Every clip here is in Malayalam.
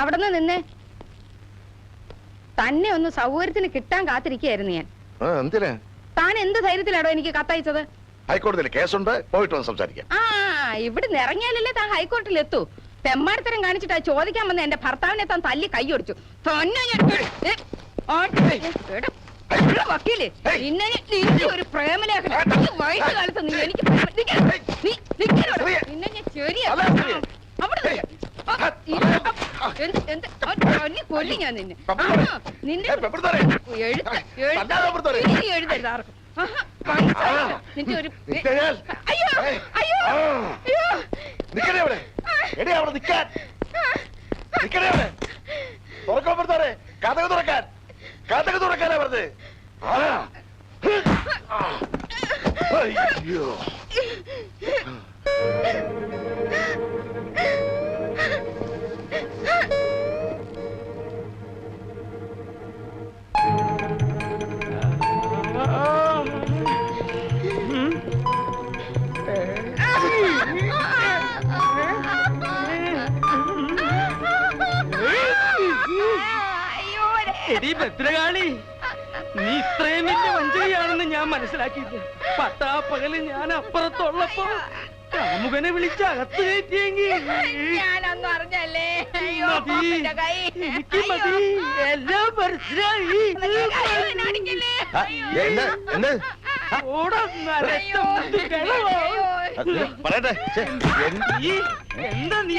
അവിടെ നിന്നേ. തന്നെ ഒന്ന് സൗകര്യത്തിന് കിട്ടാൻ കാത്തിരിക്കുകയായിരുന്നു ഞാൻ. താൻ എന്ത് ധൈര്യത്തിലാണോ എനിക്ക് കത്തയച്ചത്? ഹൈക്കോടതിയിൽ കേസുണ്ട്, പോയിട്ട് വന്ന് സംസാരിക്കാം. ഇവിടുന്ന് ഇറങ്ങിയാലല്ലേ താൻ ഹൈക്കോടതിയിൽ എത്തൂ. തെമ്മാടിത്തരം കാണിച്ചിട്ടാ ചോദിക്കാൻ വന്ന എന്റെ ഭർത്താവിനെ താൻ തല്ലി കൈയൊടിച്ചു. വക്കീല് ഒരു പ്രേമലേഖന വയസ്സുകാലത്ത് നീ എനിക്ക് കൊല്ലി ഞാൻ നിന്നെ നിന്റെ എഴുതരുത് ആർക്കും. നിന്റെ ഒരു അയ്യോ അയ്യോ കഥക തുറക്കാനാ പറഞ്ഞത്. അയ്യോ ഭദ്രകാളി, നീ ഇത്രയും വലിയ വഞ്ചകയാണെന്ന് ഞാൻ മനസ്സിലാക്കിയില്ല. പട്ടാപ്പകല് ഞാൻ അപ്പുറത്തുള്ളപ്പോ കാമുകനെ വിളിച്ച് അകത്ത് കയറ്റിയെങ്കിൽ എനിക്ക് മതി, എല്ലാം മനസ്സിലായി. എന്താ നീ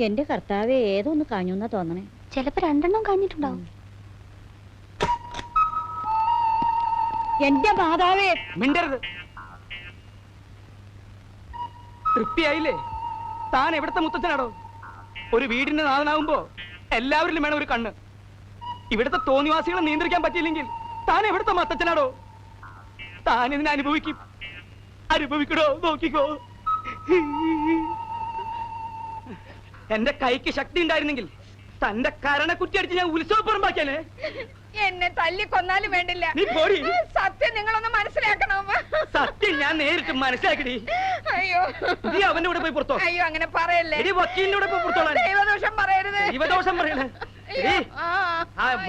എന്റെ കർത്താവെ, ഏതൊന്ന് കാഞ്ഞൂന്നാ തോന്നണേ. ചിലപ്പോ രണ്ടെണ്ണം കഴിഞ്ഞിട്ടുണ്ടാവും. എന്റെ മാതാവേ, മിണ്ടരുത്. തൃപ്തിയായില്ലേ? താൻ എവിടത്തെ മുത്തച്ഛനാടോ? ഒരു വീടിന്റെ നാഥനാവുമ്പോ എല്ലാവരിലും വേണം ഒരു കണ്ണ്. ഇവിടുത്തെ തോന്നിവാസികളെ നിയന്ത്രിക്കാൻ പറ്റിയില്ലെങ്കിൽ താൻ എവിടത്തെ മത്തച്ഛനാടോ? താൻ ഇതിനെ അനുഭവിക്കും. അനുഭവിക്കണോ? നോക്കിക്കോ. എന്റെ കൈക്ക് ശക്തി ഉണ്ടായിരുന്നെങ്കിൽ തന്റെ കരണ കുറ്റിയടിച്ച് ഞാൻ ഉത്സവപ്പുറമ്പാക്കിയാലേ. എന്നെ തല്ലി കൊന്നാലും വേണ്ടില്ല. നീ പോടി. സത്യം നിങ്ങളൊന്ന് മനസ്സിലാക്കണം. സത്യം ഞാൻ നേരിട്ട് മനസ്സിലാക്കടി. അയ്യോ, നീ അവന്റെ കൂടെ പോയി പുറത്തോ. അയ്യോ, അങ്ങനെ പറയല്ലേ. വക്കീലിന്റെ കൂടെ പോയി പുറത്തോളാം. ദൈവദോഷം പറയരുത്. ദൈവദോഷം പറയണേ.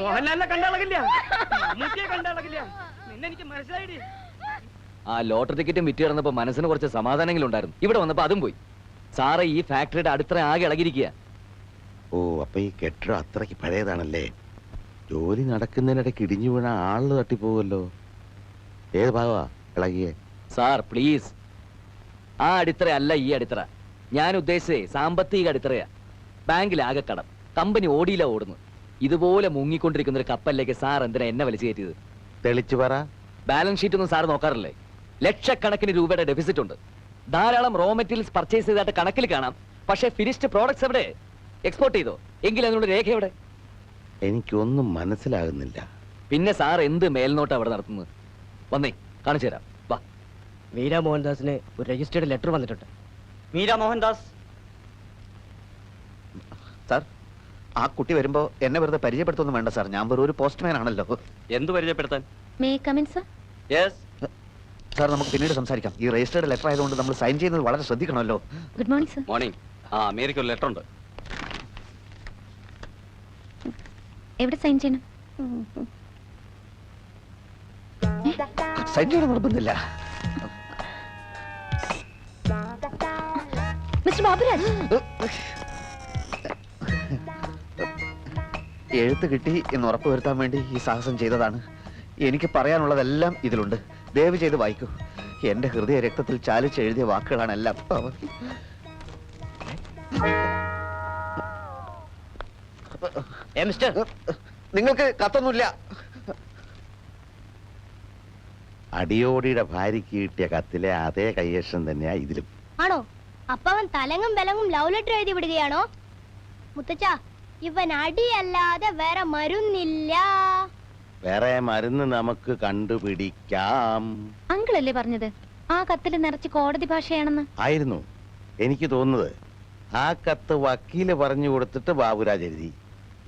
മോഹൻലാലിനെ കണ്ടാളകില്ല, മമ്മൂട്ടിയെ കണ്ടാളകില്ല. നിന്നെ എനിക്ക് മനസ്സിലായിടി. ആ ലോട്ടറി ടിക്കറ്റും വിറ്റ് കിടന്നപ്പോ മനസ്സിന് കുറച്ച് സമാധാനങ്ങളും ഉണ്ടായിരുന്നു. ഇവിടെ വന്നപ്പോ അതും പോയി. സാറേ, ഈ ഫാക്ടറിയുടെ അടുത്ത ആകെ ഇളകിയിരിക്കുക. ഓ, അപ്പൊ ഈ കെട്ടിടം അത്രയ്ക്ക് പഴയതാണല്ലേ. ജോലി നടക്കുന്നതിനിടയ്ക്ക് ഇടിഞ്ഞു വീണ ആള് തട്ടിപ്പോവല്ലോ. ഏത് ഭാഗമാ ഇളകിയേ? സാർ പ്ലീസ്, ആ അടിത്തറ അല്ല ഈ അടിത്തറ. ഞാൻ ഉദ്ദേശിച്ചേ സാമ്പത്തിക അടിത്തറയാ. ബാങ്കിലാകെ കടം, കമ്പനി ഓടിയില്ല ഓടുന്നു. ഇതുപോലെ മുങ്ങിക്കൊണ്ടിരിക്കുന്ന ഒരു കപ്പലിലേക്ക് സാർ എന്തിനാ എന്നെ വലിച്ചു കയറ്റിയത്? തെളിച്ചു പറ. ബാലൻസ് ഷീറ്റ് ഒന്നും സാർ നോക്കാറില്ലേ? ലക്ഷക്കണക്കിന് രൂപയുടെ ഡെഫിസിറ്റ് ഉണ്ട്. ധാരാളം റോ മെറ്റീരിയൽസ് പർച്ചേസ് ചെയ്തായിട്ട് കണക്കിൽ കാണാം. പക്ഷേ ഫിനിഷ്ഡ് പ്രോഡക്ട്സ് എവിടെ? എക്സ്പോർട്ട് ചെയ്തോ? എങ്കിൽ അതിനുള്ള രേഖ എവിടെ? എനിക്കൊന്നും മനസ്സിലാകുന്നില്ല. പിന്നെ സാർ എന്ത് മേൽനോട്ട് അവിടെ നടത്തുന്നത്? വന്നേ, കാണിച്ചു തരാം. വാ. മീര മോഹൻദാസിന് ഒരു രജിസ്റ്റേർഡ് ലെറ്റർ വന്നിട്ടുണ്ട്. മീര മോഹൻദാസ് സാർ, ആ കുട്ടി വരുമ്പോ എന്നെ വെറുതെ പരിചയപ്പെടുത്തൊന്നും വേണ്ട സാർ. ഞാൻ വെറും ഒരു പോസ്റ്റ്മാൻ ആണല്ലോ. എന്ത് പരിചയപ്പെടുത്താൻ? May come in sir? Yes sir, നമുക്ക് പിന്നീട് സംസാരിക്കാം. ഈ രജിസ്റ്റേർഡ് ലെറ്റർ ആയതുകൊണ്ട് നമ്മൾ സൈൻ ചെയ്യുന്നത് വളരെ ശ്രദ്ധിക്കണമല്ലോ. Good morning sir. Morning. America ഒരു ലെറ്റർ ഉണ്ട്. എവിടെ സൈൻ ചെയ്യണം? സൈൻ ചെയ്യണം നിർബന്ധമില്ല. മിസ്റ്റർ ബാബുരാജ്, എഴുത്ത് കിട്ടി എന്ന് ഉറപ്പുവരുത്താൻ വേണ്ടി ഈ സാഹസം ചെയ്തതാണ്. എനിക്ക് പറയാനുള്ളതെല്ലാം ഇതിലുണ്ട്. ദയവ് ചെയ്ത് വായിക്കൂ. എന്റെ ഹൃദയ രക്തത്തിൽ ചാലിച്ച് എഴുതിയ വാക്കുകളാണ് എല്ലാം. നിങ്ങൾക്ക് കത്തൊന്നുമില്ല. അടിയോടിയുടെ ഭാര്യയ്ക്ക് കിട്ടിയ കത്തിലെ അതേ കയ്യേഷം തന്നെയാ ഇതിലും. ആണോ? അപ്പൊ അവൻ തലങ്ങും ബലങ്ങും ലവ് ലെറ്റർ എഴുതി വിടുകയാണോ? മുത്തച്ഛ, ഇവൻ അടിയല്ലാതെ വേറെ മരുന്നില്ല. വേറെ മരുന്ന് നമുക്ക് കണ്ടുപിടിക്കാം. അങ്കിളല്ലേ പറഞ്ഞത് ആ കത്തിൽ നിറച്ച് കോടതി ഭാഷയാണെന്ന്? ആയിരുന്നു. എനിക്ക് തോന്നുന്നത് ആ കത്ത് വക്കീല് പറഞ്ഞു കൊടുത്തിട്ട് ബാബുരാജ് എഴുതി.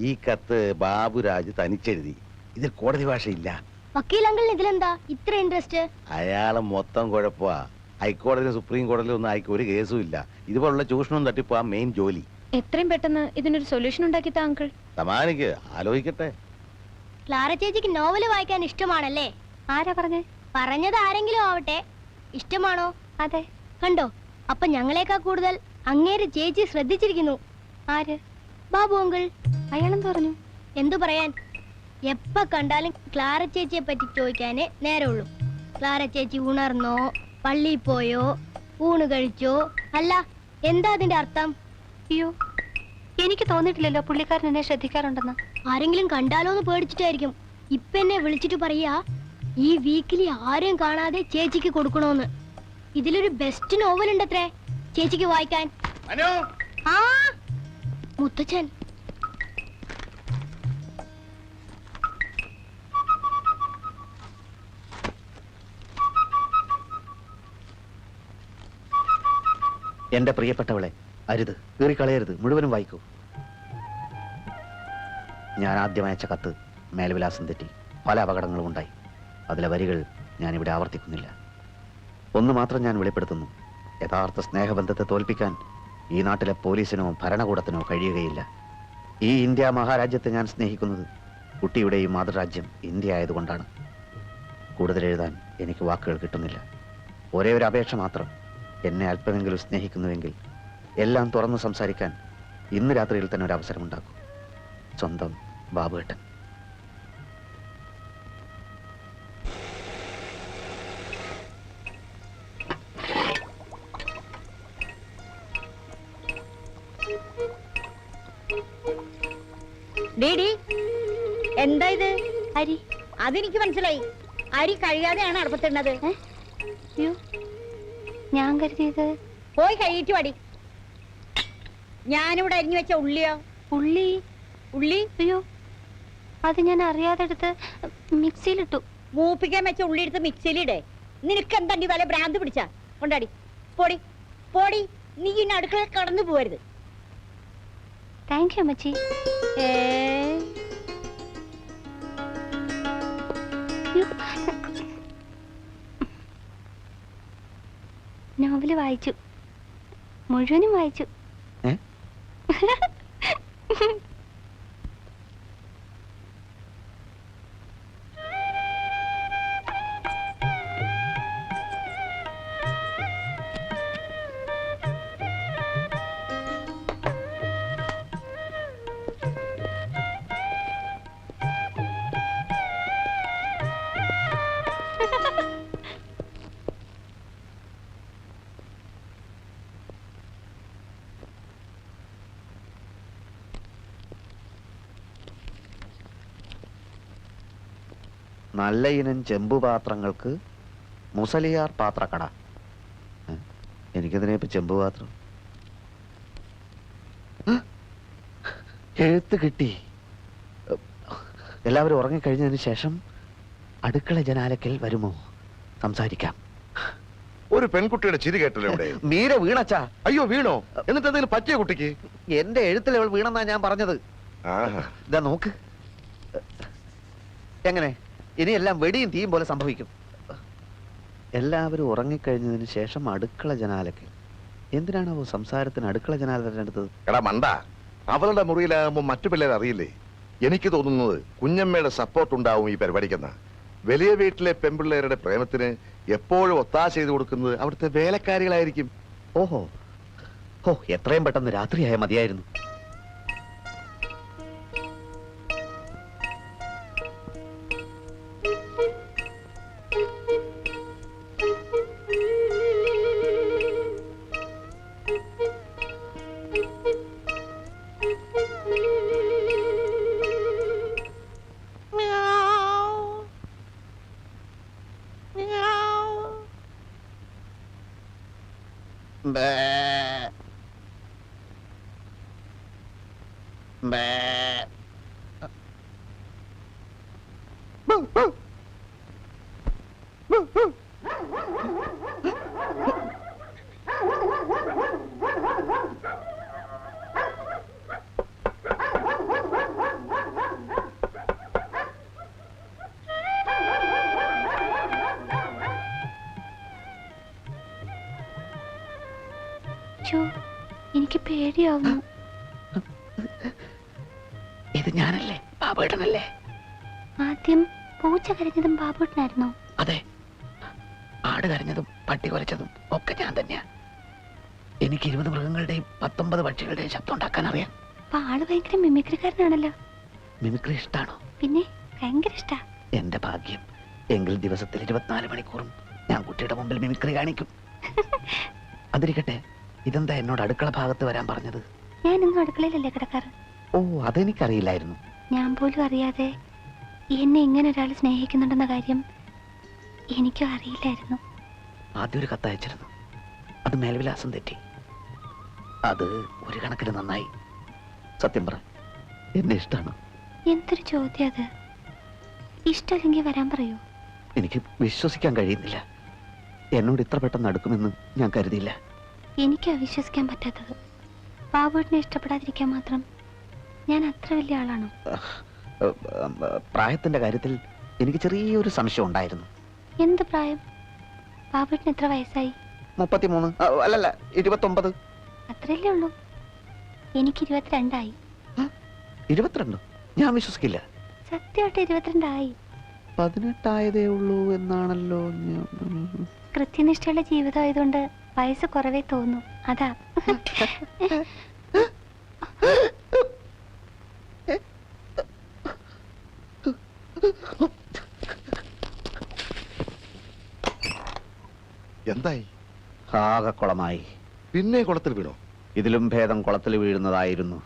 ഈ കത്ത് ബാബുരാജ് തനിച്ചെഴുതി. ഇതിൽ കോടതി ഭാഷയില്ല. വക്കീൽ അങ്കിളിന് ഇതിലെന്താ ഇത്ര ഇൻട്രസ്റ്റ്? അയാള് മൊത്തം കുഴപ്പമാ. ഹൈക്കോടതിയിലും സുപ്രീം കോടതിയിലും ഒന്നും അയക്കും ഒരു കേസും ഇല്ല. ഇതുപോലുള്ള ചൂഷണവും തട്ടിപ്പോ ആ മെയിൻ ജോലി. എത്രയും പെട്ടെന്ന് ഇതിനൊരു സൊല്യൂഷൻ ഉണ്ടാക്കിത്താ അങ്കിൾ. സമാനിക്ക് ആലോചിക്കട്ടെ. ക്ലാര ചേച്ചിക്ക് നോവല് വായിക്കാൻ ഇഷ്ടമാണല്ലേ? ആരാ പറഞ്ഞേ? പറഞ്ഞത് ആരെങ്കിലും ആവട്ടെ. ഇഷ്ടമാണോ? അതെ. കണ്ടോ, അപ്പൊ ഞങ്ങളെക്കാൾ കൂടുതൽ അങ്ങേര് ചേച്ചി ശ്രദ്ധിച്ചിരിക്കുന്നു. ആര്? ബാബു അങ്കിൾ. അയാളെന്ത് പറഞ്ഞു? എന്തു പറയാൻ, എപ്പ കണ്ടാലും ക്ലാര ചേച്ചിയെ പറ്റി ചോദിക്കാനേ നേരമുള്ളൂ. ക്ലാര ചേച്ചി ഉണർന്നോ, പള്ളിയിൽ പോയോ, ഊണ് കഴിച്ചോ? അല്ല, എന്താ അതിന്റെ അർത്ഥം? അയ്യോ, എനിക്ക് തോന്നിയിട്ടില്ലല്ലോ പുള്ളിക്കാരൻ എന്നെ ശ്രദ്ധിക്കാറുണ്ടെന്ന്. ആരെങ്കിലും കണ്ടാലോന്ന് പേടിച്ചിട്ടായിരിക്കും. ഇപ്പൊ എന്നെ വിളിച്ചിട്ട് പറയാ ഈ വീക്കിലി ആരെയും കാണാതെ ചേച്ചിക്ക് കൊടുക്കണോന്ന്. ഇതിലൊരു ബെസ്റ്റ് നോവൽ ഉണ്ടത്രേ ചേച്ചിക്ക് വായിക്കാൻ. ആ മുത്തച്ഛൻ. എന്റെ പ്രിയപ്പെട്ടവളെ, അരുത്, കീറിക്കളയരുത്, മുഴുവനും വായിക്കൂ. ഞാൻ ആദ്യം അയച്ച കത്ത് മേൽവിലാസം തെറ്റി പല അപകടങ്ങളും ഉണ്ടായി. അതിലെ വരികൾ ഞാനിവിടെ ആവർത്തിക്കുന്നില്ല. ഒന്ന് മാത്രം ഞാൻ വെളിപ്പെടുത്തുന്നു: യഥാർത്ഥ സ്നേഹബന്ധത്തെ തോൽപ്പിക്കാൻ ഈ നാട്ടിലെ പോലീസിനോ ഭരണകൂടത്തിനോ കഴിയുകയില്ല. ഈ ഇന്ത്യ മഹാരാജ്യത്തെ ഞാൻ സ്നേഹിക്കുന്നത് കുട്ടിയുടെ ഈ മാതൃരാജ്യം ഇന്ത്യ ആയതുകൊണ്ടാണ്. കൂടുതൽ എഴുതാൻ എനിക്ക് വാക്കുകൾ കിട്ടുന്നില്ല. ഒരേ ഒരു അപേക്ഷ മാത്രം: എന്നെ അല്പമെങ്കിലും സ്നേഹിക്കുന്നുവെങ്കിൽ എല്ലാം തുറന്നു സംസാരിക്കാൻ ഇന്ന് രാത്രിയിൽ തന്നെ ഒരു അവസരം ഉണ്ടാക്കൂ. സ്വന്തം ബാബുവേട്ടൻ. ഡീഡി, എന്താ ഇത്? അരി. അതെനിക്ക് മനസ്സിലായി. അരി കഴിയാതെയാണ് അടുപ്പത്തിടുന്നത്. ഞാൻ കരുതിയത് പോയി കഴിയിട്ട് പാടി. ഞാനിവിടെ അരിഞ്ഞു വെച്ച ഉള്ളിയോ? ഉള്ളി. ഉള്ളി അയ്യോ, അത് ഞാൻ അറിയാതെ എടുത്ത് മിക്സിയിലിട്ടു. മൂപ്പിക്കാൻ വെച്ച ഉള്ളി എടുത്ത് മിക്സിയിലിടെ. നിനക്ക് എന്താ വല്ല ഭ്രാന്ത് പിടിച്ചാ? കൊണ്ടാടി, പോടി പോടി. നീ ഇന്ന് അടുക്കളയിൽ കടന്നു പോവരുത്. താങ്ക് യു അമ്മച്ചി. നോവല് വായിച്ചു, മുഴുവനും വായിച്ചു. നല്ല ഇനം ചെമ്പുപാത്രങ്ങൾക്ക് മുസലിയാർ പാത്രക്കട. എനിക്കതിനെ ഇപ്പൊ ചെമ്പുപാത്രം. എഴുത്ത് കിട്ടി. എല്ലാവരും ഉറങ്ങിക്കഴിഞ്ഞതിന് ശേഷം അടുക്കള ജനാലക്കൽ വരുമോ? സംസാരിക്കാം. ഒരു പെൺകുട്ടിയുടെ ചിരി കേട്ടല്ലോ ഇവിടെ. മീര വീണച്ചാ. അയ്യോ, വീണോ? എന്നിട്ട് എന്തെങ്കിലും പറ്റിയ കുട്ടിക്ക്? എന്റെ എഴുത്തിൽ അവൾ വീണെന്നാ ഞാൻ പറഞ്ഞത്. ഇതാ നോക്ക്. എങ്ങനെ? ഇനിയെല്ലാം വെടിയും തീയും പോലെ സംഭവിക്കും. എല്ലാവരും ഉറങ്ങിക്കഴിഞ്ഞതിന് ശേഷം അടുക്കള ജനാലക്ക്. എന്തിനാണോ സംസാരത്തിന് അടുക്കള ജനാല തിരഞ്ഞെടുത്തത്? എടാ മണ്ട, അവളുടെ മുറിയിലാകുമ്പോ മറ്റു പിള്ളേർ അറിയില്ലേ? എനിക്ക് തോന്നുന്നത് കുഞ്ഞമ്മയുടെ സപ്പോർട്ട് ഉണ്ടാവും ഈ പരിപാടിക്കെന്ന. വലിയ വീട്ടിലെ പെൺപിള്ളേരുടെ പ്രേമത്തിന് എപ്പോഴും ഒത്താശ ചെയ്ത് കൊടുക്കുന്നത് അവിടുത്തെ വേലക്കാരികളായിരിക്കും. ഓഹോ, ഓ, എത്രയും പെട്ടെന്ന് രാത്രിയായ മതിയായിരുന്നു. എനിക്ക് പേടിയാവുന്നു. ഇത് ഞാനല്ലേ, ബാബുവേട്ടനല്ലേ? ആദ്യം പൂച്ച കരഞ്ഞതും ബാബുട്ടനായിരുന്നോ? അതെ, ആട് കരഞ്ഞതും പട്ടി കുരച്ചതും ഒക്കെ ഞാൻ തന്നെയാ. എനിക്ക് 20 മൃഗങ്ങളുടെയും 19 പക്ഷികളുടെയും ശബ്ദം ഉണ്ടാക്കാൻ അറിയാം. അപ്പൊ ആള് ഭയങ്കര മിമിക്രിക്കാരനാണല്ലോ. മിമിക്രി ഇഷ്ടാണോ? പിന്നെ ഭയങ്കര ഇഷ്ടാ. എന്റെ ഭാഗ്യം. എങ്കിൽ ദിവസത്തിൽ 24 മണിക്കൂറും ഞാൻ കുട്ടിയുടെ മുമ്പിൽ മിമിക്രി കാണിക്കും. അതിരിക്കട്ടെ, ഇതെന്താ എന്നോട് അടുക്കള ഭാഗത്ത് വരാൻ പറഞ്ഞത്? ഞാൻ ഇന്നും അടുക്കളയിലല്ലേ കിടക്കാറ്. ഓ, അതെനിക്കറിയില്ലായിരുന്നു. ഞാൻ പോലും അറിയാതെ എന്നെ ഇങ്ങനെ ഒരാൾ സ്നേഹിക്കുന്നുണ്ടെന്ന കാര്യം എനിക്കും അറിയില്ലായിരുന്നു. ആദ്യം ഒരു കത്തയച്ചിരുന്നു. അത് മേൽവിലാസം തെറ്റി. അത് ഒരു കണക്കിന് നന്നായി. സത്യം പറ, എന്നെ ഇഷ്ടമാണ്. എന്തൊരു ചോദ്യം അത്. ഇഷ്ടമല്ലെങ്കിൽ വരാൻ പറയൂ. എനിക്ക് വിശ്വസിക്കാൻ കഴിയുന്നില്ല. എന്നോട് ഇത്ര പെട്ടെന്ന് അടുക്കുമെന്ന് ഞാൻ കരുതിയില്ല. എനിക്ക് അവിശ്വസിക്കാൻ പറ്റാത്തത് ബാബുവിനെ ഇഷ്ടപ്പെടാതിരിക്കാൻ മാത്രം ഞാൻ അത്ര വലിയ ആളാണോ? പ്രായത്തിന്റെ കാര്യത്തിൽ എനിക്ക് ചെറിയൊരു സംശയം ഉണ്ടായിരുന്നു. എന്ത് പ്രായം? ബാബുവിന് എത്ര വയസ്സായി? 33. അല്ലല്ല, 29. അത്രയല്ലേ ഉള്ളൂ. എനിക്ക് 22 ആയി. 22? ഞാൻ വിശ്വസിക്കില്ല. സത്യമായിട്ട് 22 ആയി. 18 ആയതേ ഉള്ളൂ എന്നാണല്ലോ. കൃത്യനിഷ്ഠയുള്ള ജീവിതം ആയതുകൊണ്ട് വയസ്സ് കുറവേ തോന്നും. അതാ. എന്തായി? ആകെ കുളമായി. പിന്നെ കുളത്തിൽ വീണോ? ഇതിലും ഭേദം കുളത്തിൽ വീഴുന്നതായിരുന്നു.